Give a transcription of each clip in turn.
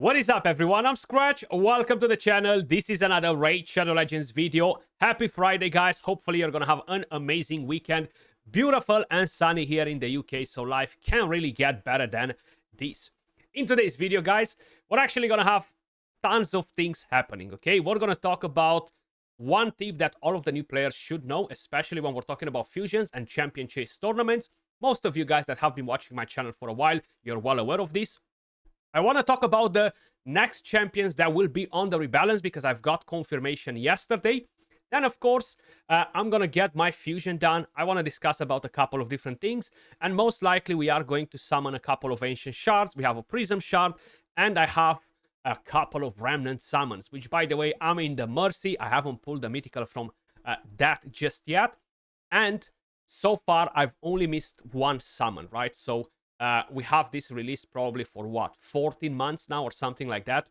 What is up, everyone? I'm Skratch. Welcome to the channel. This is another Raid Shadow Legends video. Happy Friday, guys. Hopefully you're gonna have an amazing weekend. Beautiful and sunny here in the UK, so life can't really get better than this. In today's video, guys, we're actually gonna have tons of things happening, okay? We're gonna talk about one tip that all of the new players should know, especially when we're talking about fusions and champion chase tournaments. Most of you guys that have been watching my channel for a while, you're well aware of this. I want to talk about the next champions that will be on the rebalance because I've got confirmation yesterday. Then, of course, I'm going to get my fusion done. I want to discuss about a couple of different things. And most likely, we are going to summon a couple of ancient shards. We have a prism shard. And I have a couple of remnant summons, which, by the way, I'm in the mercy. I haven't pulled the mythical from that just yet. And so far, I've only missed one summon, right? So we have this release probably for what, 14 months now or something like that.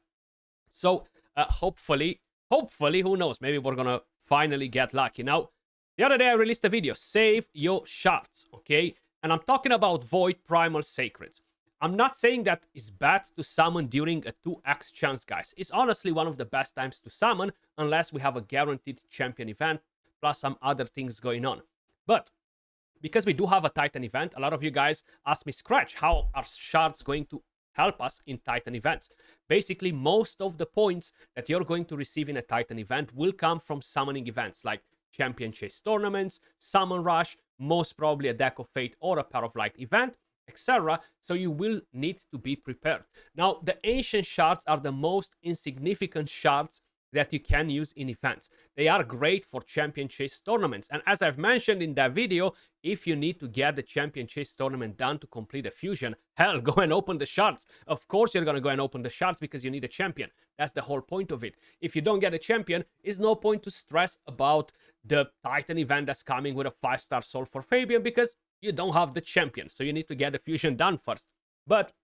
So hopefully, who knows, maybe we're gonna finally get lucky. Now, the other day I released a video, save your shards, okay? And I'm talking about Void Primal Sacreds. I'm not saying that it's bad to summon during a 2x chance, guys. It's honestly one of the best times to summon unless we have a guaranteed champion event plus some other things going on. But because we do have a Titan event, a lot of you guys ask me, Skratch, how are shards going to help us in Titan events? Basically, most of the points that you're going to receive in a Titan event will come from summoning events like champion chase tournaments, summon rush, most probably a deck of fate or a pair of light event, etc. So you will need to be prepared. Now, the ancient shards are the most insignificant shards that you can use in events. They are great for champion chase tournaments. And as I've mentioned in that video, if you need to get the champion chase tournament done to complete a fusion, hell, go and open the shards. Of course you're going to go and open the shards because you need a champion. That's the whole point of it. If you don't get a champion, it's no point to stress about the Titan event that's coming with a 5-star soul for Fabian because you don't have the champion. So you need to get the fusion done first. But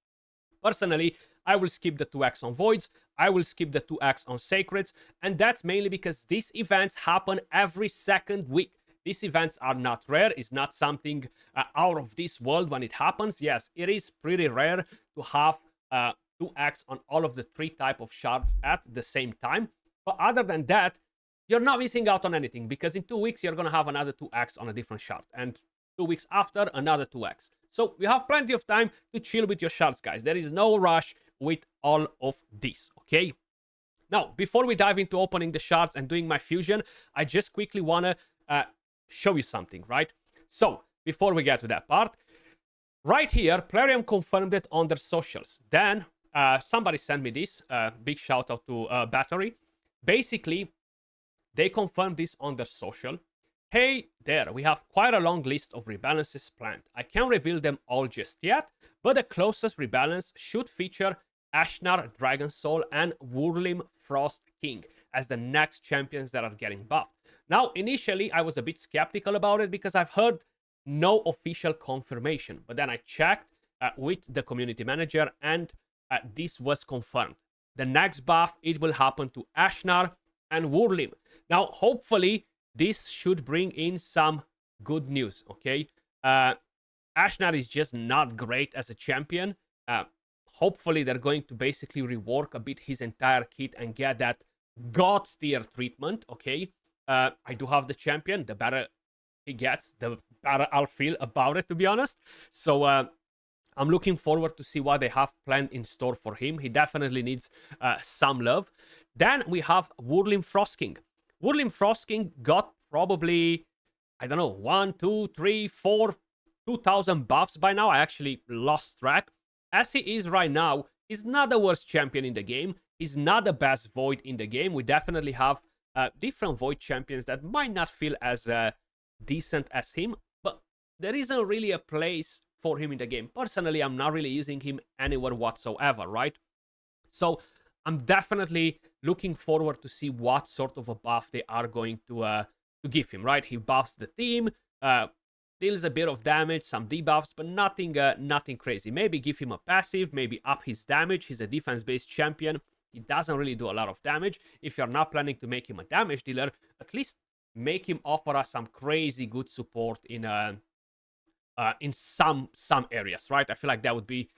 personally, I will skip the 2x on Voids, I will skip the 2x on Sacreds, and that's mainly because these events happen every second week. These events are not rare, it's not something out of this world when it happens. Yes, it is pretty rare to have 2x on all of the 3 type of shards at the same time. But other than that, you're not missing out on anything because in 2 weeks, you're going to have another 2x on a different shard. And 2 weeks after, another 2x. So you have plenty of time to chill with your shards, guys. There is no rush with all of this, okay? Now, before we dive into opening the shards and doing my fusion, I just quickly want to show you something, right? So, before we get to that part, right here, Plarium confirmed it on their socials. Then, somebody sent me this. Big shout out to Battery. Basically, they confirmed this on their social. Hey there, we have quite a long list of rebalances planned. I can't reveal them all just yet, but the closest rebalance should feature Ashnar, Dragon Soul, and Wurlim Frost King as the next champions that are getting buffed. Now, initially, I was a bit skeptical about it because I've heard no official confirmation, but then I checked with the community manager and this was confirmed. The next buff, it will happen to Ashnar and Wurlim. Now, hopefully, this should bring in some good news, okay? Ashnar is just not great as a champion. Hopefully, they're going to basically rework a bit his entire kit and get that God tier treatment, okay? I do have the champion. The better he gets, the better I'll feel about it, to be honest. So, I'm looking forward to see what they have planned in store for him. He definitely needs some love. Then we have Wurlim Frost King. Wurlim Frost King got probably, I don't know, 1, 2, 3, 4, 2,000 buffs by now. I actually lost track. As he is right now, he's not the worst champion in the game. He's not the best Void in the game. We definitely have different Void champions that might not feel as decent as him, but there isn't really a place for him in the game. Personally, I'm not really using him anywhere whatsoever, right? So I'm definitely looking forward to see what sort of a buff they are going to give him, right? He buffs the team, deals a bit of damage, some debuffs, but nothing crazy. Maybe give him a passive, maybe up his damage. He's a defense-based champion. He doesn't really do a lot of damage. If you're not planning to make him a damage dealer, at least make him offer us some crazy good support in some areas, right? I feel like that would be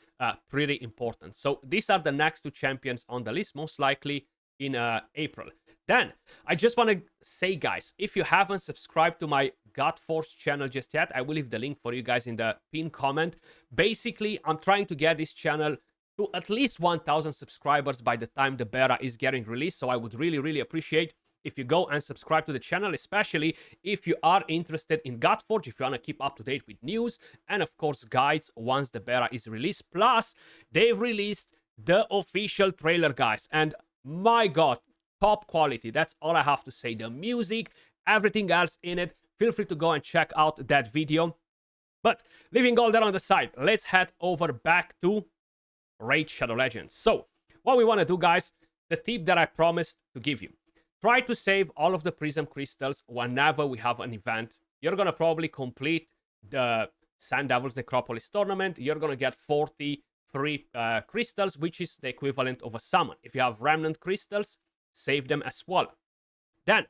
pretty important. So these are the next 2 champions on the list, most likely in April. Then, I just want to say, guys, if you haven't subscribed to my God Force channel just yet, I will leave the link for you guys in the pinned comment. Basically, I'm trying to get this channel to at least 1,000 subscribers by the time the beta is getting released. So I would really, really appreciate if you go and subscribe to the channel, especially if you are interested in Godforge, if you want to keep up to date with news and, of course, guides once the beta is released. Plus, they've released the official trailer, guys. And my God, top quality. That's all I have to say. The music, everything else in it. Feel free to go and check out that video. But leaving all that on the side, let's head over back to Raid Shadow Legends. So, what we want to do, guys, the tip that I promised to give you. Try to save all of the prism crystals whenever we have an event. You're going to probably complete the Sand Devil's Necropolis tournament. You're going to get 43 crystals, which is the equivalent of a summon. If you have Remnant crystals, save them as well. Then,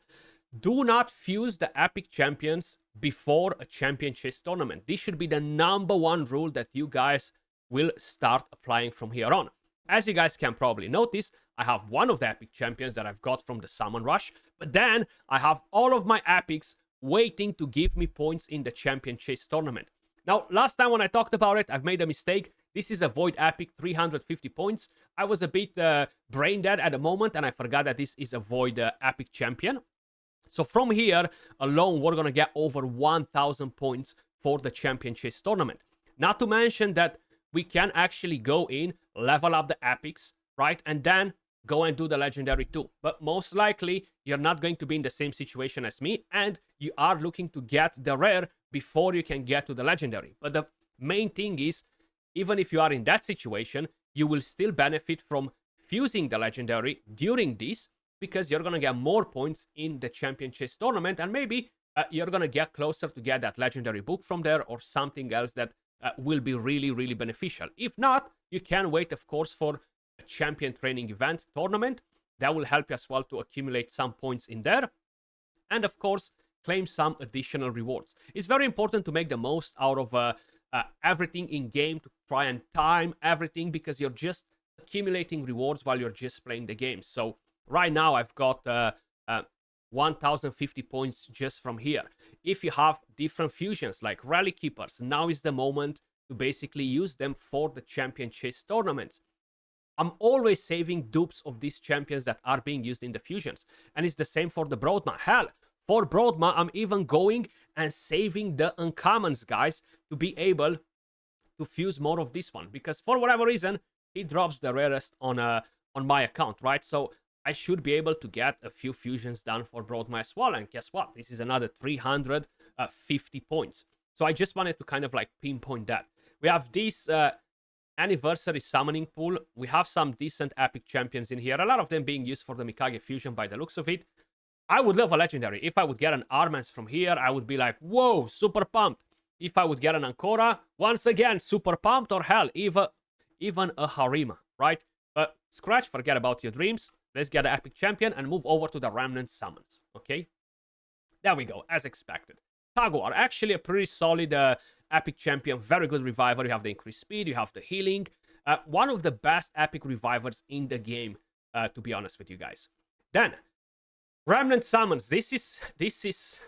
do not fuse the epic champions before a champion chase tournament. This should be the #1 rule that you guys will start applying from here on. As you guys can probably notice, I have one of the epic champions that I've got from the Summon Rush, but then I have all of my epics waiting to give me points in the champion chase tournament. Now, last time when I talked about it, I've made a mistake. This is a Void Epic, 350 points. I was a bit brain dead at the moment, and I forgot that this is a Void Epic champion. So from here alone, we're going to get over 1,000 points for the champion chase tournament. Not to mention that we can actually go in, level up the epics, right? And then go and do the legendary too. But most likely, you're not going to be in the same situation as me, and you are looking to get the rare before you can get to the legendary. But the main thing is, even if you are in that situation, you will still benefit from fusing the legendary during this, because you're going to get more points in the champion chase tournament, and maybe you're going to get closer to get that legendary book from there or something else that will be really, really beneficial. If not, you can wait, of course, for a champion training event tournament. That will help you as well to accumulate some points in there. And of course, claim some additional rewards. It's very important to make the most out of everything in game, to try and time everything, because you're just accumulating rewards while you're just playing the game. So right now I've got 1,050 points just from here. If you have different fusions like Rally Keepers, now is the moment to basically use them for the champion chase tournaments. I'm always saving dupes of these champions that are being used in the fusions. And it's the same for the Broadma. Hell, for Broadma, I'm even going and saving the uncommons, guys, to be able to fuse more of this one. Because for whatever reason, it drops the rarest on my account, right? So I should be able to get a few fusions done for Broadma as well. And guess what? This is another 350 points. So I just wanted to kind of like pinpoint that. We have this anniversary summoning pool. We have some decent epic champions in here. A lot of them being used for the Mikage fusion by the looks of it. I would love a legendary. If I would get an Armance from here, I would be like, whoa, super pumped. If I would get an Ancora, once again, super pumped. Or hell, even a Harima, right? But Skratch, forget about your dreams. Let's get an epic champion and move over to the Remnant summons, okay? There we go, as expected. Taguar, actually a pretty solid epic champion, very good reviver. You have the increased speed, you have the healing. One of the best epic revivers in the game, to be honest with you guys. Then, Remnant summons. This is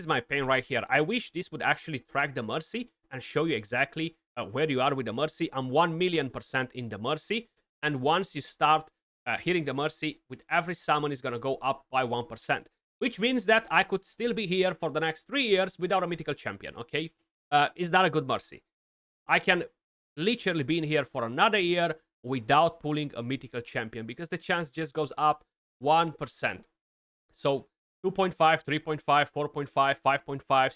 my pain right here. I wish this would actually track the Mercy and show you exactly where you are with the Mercy. I'm 1,000,000% in the Mercy, and once you start hitting the Mercy, with every summon is going to go up by 1%. Which means that I could still be here for the next 3 years without a mythical champion, okay? Is that a good Mercy? I can literally be in here for another year without pulling a mythical champion, because the chance just goes up 1%. So 2.5, 3.5, 4.5, 5.5,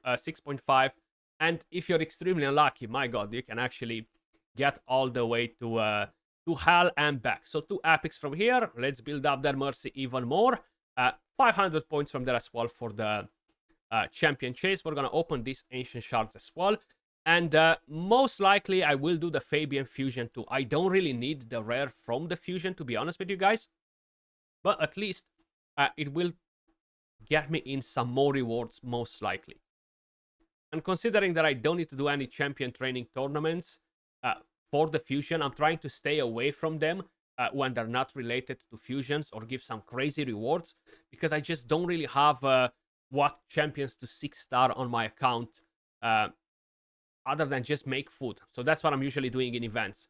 6.5. And if you're extremely unlucky, my god, you can actually get all the way to hell and back. So 2 epics from here. Let's build up that Mercy even more. 500 points from there as well for the champion chase. We're going to open these ancient shards as well. And most likely I will do the Fabian fusion too. I don't really need the rare from the fusion, to be honest with you guys. But at least it will get me in some more rewards, most likely. And considering that I don't need to do any champion training tournaments, for the fusion. I'm trying to stay away from them when they're not related to fusions or give some crazy rewards, because I just don't really have what champions to 6-star on my account other than just make food. So that's what I'm usually doing in events,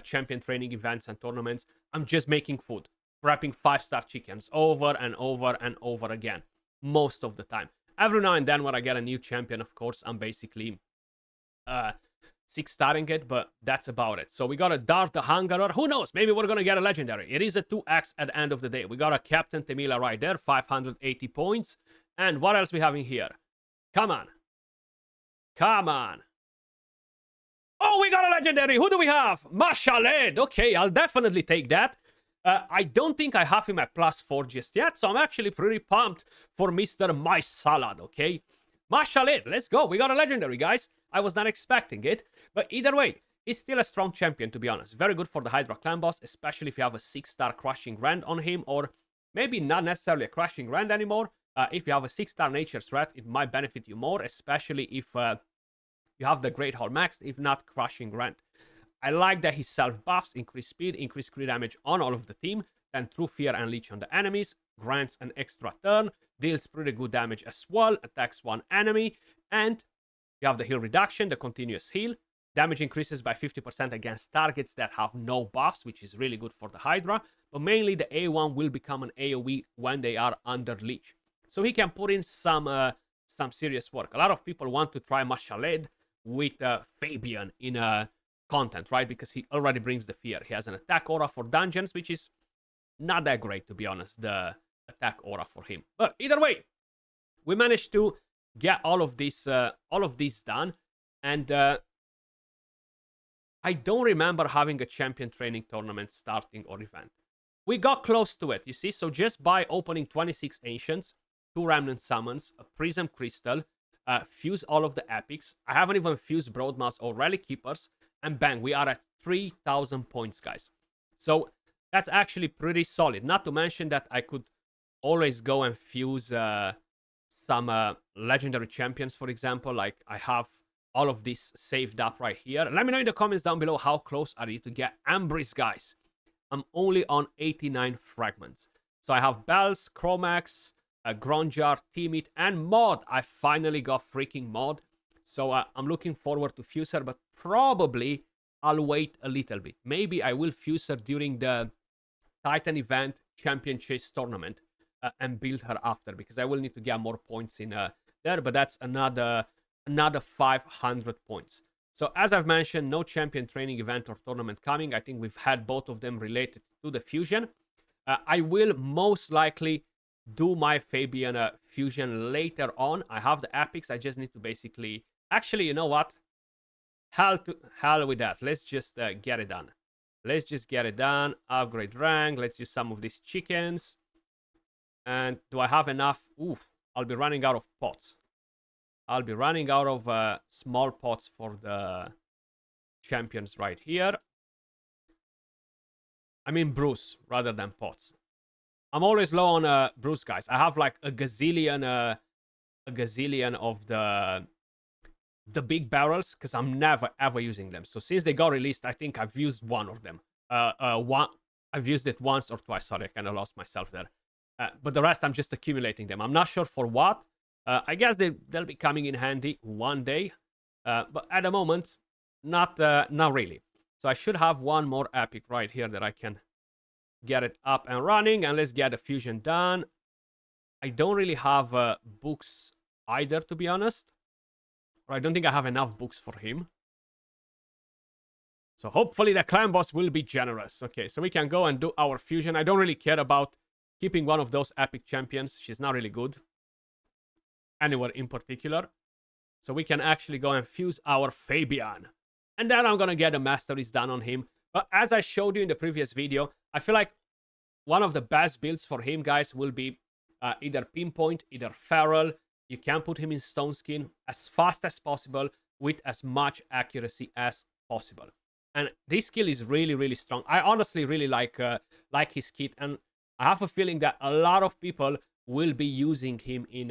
champion training events and tournaments. I'm just making food, prepping 5-star chickens over and over and over again most of the time. Every now and then when I get a new champion, of course, I'm basically 6-starring it, but that's about it. So we got a Dart the Hungerer. Who knows? Maybe we're going to get a legendary. It is a 2x at the end of the day. We got a Captain Temila right there, 580 points. And what else we have in here? Come on. Come on. Oh, we got a legendary. Who do we have? Mashaled. Okay, I'll definitely take that. I don't think I have him at +4 just yet, so I'm actually pretty pumped for Mr. My Salad, okay? Mashaled, let's go. We got a legendary, guys. I was not expecting it, but either way, he's still a strong champion, to be honest. Very good for the Hydra clan boss, especially if you have a 6-star Crushing Rend on him, or maybe not necessarily a Crushing Rend anymore. If you have a 6-star Nature Threat, it might benefit you more, especially if you have the Great Hall maxed, if not Crushing Rend. I like that he self-buffs, increase speed, increase crit damage on all of the team, then True Fear and Leech on the enemies, grants an extra turn, deals pretty good damage as well, attacks one enemy, and you have the heal reduction, the continuous heal. Damage increases by 50% against targets that have no buffs, which is really good for the Hydra, but mainly the A1 will become an AoE when they are under Leech. So he can put in some serious work. A lot of people want to try Mashaled with Fabian in content, right? Because he already brings the fear. He has an attack aura for dungeons, which is not that great, to be honest, the attack aura for him. But either way, we managed to get all of this done, and I don't remember having a champion training tournament starting or event. We got close to it, you see. So just by opening 26 Ancients, 2 Remnant Summons, a Prism Crystal, fuse all of the epics. I haven't even fused Broadmass or Relic Keepers, and bang, we are at 3,000 points, guys. So that's actually pretty solid. Not to mention that I could always go and fuse some legendary champions, for example. Like I have all of this saved up right here. Let me know in the comments down below how close are you to get Ambris, guys. I'm only on 89 fragments. So I have Bells, Chromax, Gronjar, Timid, and Mod. I finally got freaking Mod. So I'm looking forward to fuse her, but probably I'll wait a little bit. Maybe I will fuse her during the Titan event champion chase tournament and build her after, because I will need to get more points in there, but that's another 500 points. So as I've mentioned, no champion training event or tournament coming. I think we've had both of them related to the fusion. I will most likely do my Fabian fusion later on. I have the epics. I just need to basically... Actually, you know what? Hell with that. Let's just get it done. Let's just get it done. Upgrade rank. Let's use some of these chickens. And do I have enough? Oof. I'll be running out of pots. I'll be running out of small pots for the champions right here. I mean brews rather than pots. I'm always low on brews, guys. I have like a gazillion of the big barrels, because I'm never ever using them. So since they got released, I think I've used one of them. I've used it once or twice. Sorry, I kind of lost myself there. But the rest, I'm just accumulating them. I'm not sure for what. I guess they'll be coming in handy one day. But at the moment, not really. So I should have one more epic right here that I can get it up and running. And let's get the fusion done. I don't really have books either, to be honest. Or I don't think I have enough books for him. So hopefully the clan boss will be generous. Okay, so we can go and do our fusion. I don't really care about keeping one of those epic champions. She's not really good anywhere in particular. So we can actually go and fuse our Fabian. And then I'm going to get the masteries done on him. But as I showed you in the previous video, I feel like one of the best builds for him, guys, will be either Pinpoint, either Feral. You can put him in Stone Skin as fast as possible with as much accuracy as possible. And this skill is really, really strong. I honestly really like his kit. And I have a feeling that a lot of people will be using him in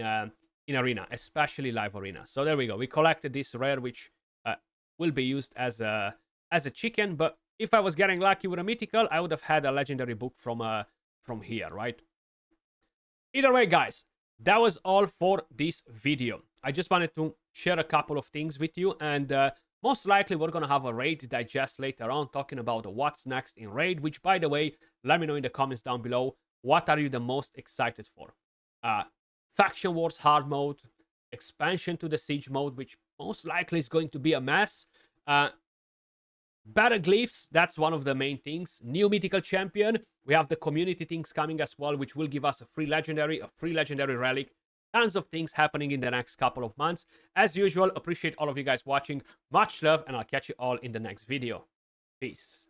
Arena, especially Live Arena. So there we go. We collected this rare, which will be used as a as a chicken, but if I was getting lucky with a mythical, I would have had a legendary book from here, right? Either way, guys, that was all for this video. I just wanted to share a couple of things with you, and most likely we're going to have a raid digest later on talking about what's next in raid, which, by the way, let me know in the comments down below, what are you the most excited for? Faction Wars hard mode, expansion to the siege mode, which most likely is going to be a mess. Better glyphs, that's one of the main things. New mythical champion. We have the community things coming as well, which will give us a free legendary relic. Tons of things happening in the next couple of months. As usual, appreciate all of you guys watching. Much love, and I'll catch you all in the next video. Peace.